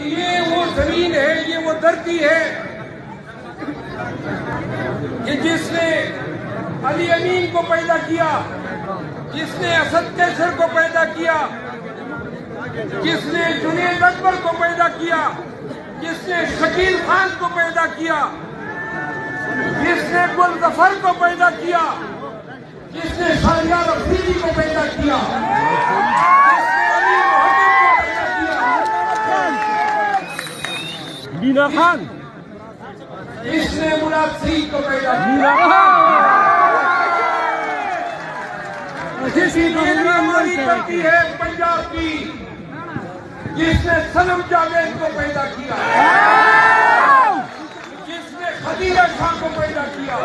ये वो जमीन है, ये वो धरती है कि जिसने अली अमीन को पैदा किया, जिसने असद कैसर को पैदा किया, जिसने जुनैद अकबर को पैदा किया, जिसने शकील खान को पैदा किया, जिसने गुल जफर को पैदा किया, जिसने शाहरियार अफरीदी को पैदा किया, जिसने अली मोहम्मद को पैदा किया, मीना खान, जिसने मुराद सईद को पैदा किया, जिसकी मेहमानी करती है पंजाब की, जिसने सनम जावेद को पैदा किया, जिसने खदीजा खान को पैदा किया,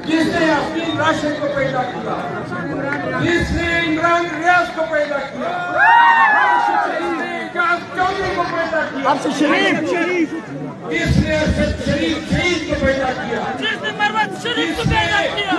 जिसने यासीन राशिद को पैदा किया, जिसने इमरान रियाज को पैदा किया, जिसने इजाज चौधरी को पैदा किया, शरीफ, जिसने असद शरीफ शहीद को पैदा किया, जिसने मरवत शरीफ को पैदा किया,